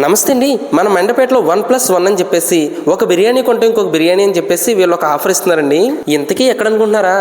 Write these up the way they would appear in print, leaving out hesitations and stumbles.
నమస్తే అండి. మన మండపేటలో 1+1 అని చెప్పేసి ఒక బిర్యానీ కొంటే ఇంకొక బిర్యానీ అని చెప్పేసి వీళ్ళు ఒక ఆఫర్ ఇస్తున్నారండి. ఇంతకీ ఎక్కడ అనుకుంటున్నారా?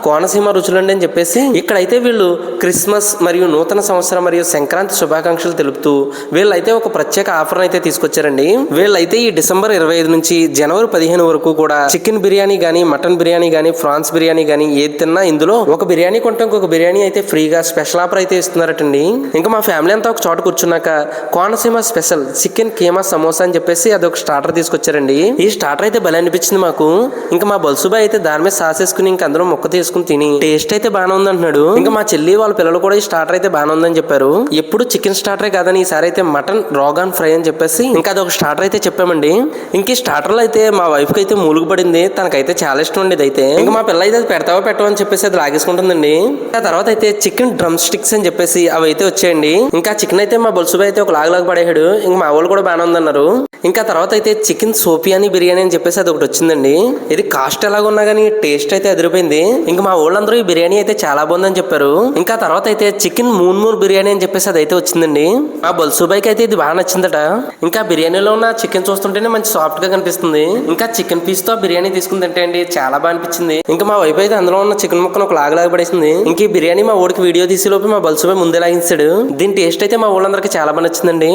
కోనసీమ రుచులండి అని చెప్పేసి ఇక్కడైతే వీళ్ళు క్రిస్మస్ మరియు నూతన సంవత్సరం మరియు సంక్రాంతి శుభాకాంక్షలు తెలుపుతూ వీళ్ళైతే ఒక ప్రత్యేక ఆఫర్ అయితే తీసుకొచ్చారండి. వీళ్ళైతే ఈ డిసెంబర్ 25 నుంచి జనవరి 15 వరకు కూడా చికెన్ బిర్యానీ గానీ, మటన్ బిర్యానీ గానీ, ఫ్రాన్స్ బిర్యానీ గానీ ఏది తిన్నా ఇందులో ఒక బిర్యానీ కొంటే ఇంకొక బిర్యానీ అయితే ఫ్రీగా స్పెషల్ ఆఫర్ అయితే ఇస్తున్నారటండి. ఇంకా మా ఫ్యామిలీ అంతా ఒక చోట కూర్చున్నాక కోనసీమ స్పెషల్ చికెన్ కీమా సమోసా అని చెప్పేసి అదొక స్టార్టర్ తీసుకొచ్చారండి. ఈ స్టార్టర్ అయితే భలే అనిపించింది మాకు. ఇంకా మా బల్సుబాయ్ అయితే దాని మీద సాస్ వేసుకుని ఇంకా అందరూ మొక్క తీసుకుని తిని టేస్ట్ అయితే బాగానే ఉంది అంటున్నాడు. ఇంకా మా చెల్లి వాళ్ళ పిల్లలు కూడా ఈ స్టార్టర్ అయితే బాగానే ఉందని చెప్పారు. ఎప్పుడు చికెన్ స్టార్టరే కాదని ఈసారి అయితే మటన్ రోగాన్ ఫ్రై అని చెప్పేసి ఇంకా అదొక స్టార్టర్ అయితే చెప్పామండి. ఇంక ఈ స్టార్టర్లో అయితే మా వైఫ్ కి అయితే మూలుగు పడింది. తనకైతే చాలా ఇష్టం అండి అయితే. ఇంకా మా పిల్ల అయితే పెడతావో పెట్టవో అని చెప్పేసి అది లాగేసుకుంటుందండి. ఆ తర్వాత అయితే చికెన్ డ్రమ్ స్టిక్స్ అని చెప్పేసి అవి అయితే వచ్చాయండి. ఇంకా చికెన్ అయితే మా బల్సుబాయ్ అయితే ఒక లాగలాగా పడేసాడు. ఇంకా మా వాళ్ళు కూడా బాగానే ఉందన్నారు. ఇంకా తర్వాత అయితే చికెన్ సోపియాని బిర్యానీ అని చెప్పేసి అది ఒకటి వచ్చిందండి. ఇది కాస్ట్ ఎలాగున్నా కానీ టేస్ట్ అయితే అదిరిపోయింది. ఇంకా మా వాళ్ళందరూ ఈ బిర్యానీ అయితే చాలా బాగుందని చెప్పారు. ఇంకా తర్వాత అయితే చికెన్ మూన్ బిర్యానీ అని చెప్పేసి అది అయితే వచ్చిందండి. మా బల్సుబాయ్కి అయితే ఇది బాగా నచ్చిందట. ఇంకా బిర్యానీలో ఉన్న చికెన్ చూస్తుంటేనే మంచి సాఫ్ట్ గా కనిపిస్తుంది. ఇంకా చికెన్ పీస్ తో బిర్యానీ తీసుకుని తింటే అండి చాలా బాగా అనిపించింది. ఇంకా మా వైపు అయితే అందులో ఉన్న చికెన్ ముక్కను ఒక లాగలాగా పడేసింది. ఇంక ఈ బిర్యానీ మా ఊడికి వీడియో తీసి లోపు మా బల్సుబాయ్ ముందే లాగించాడు. దీని టేస్ట్ అయితే మా ఊళ్ళందరికీ చాలా బాగా నచ్చిందండి.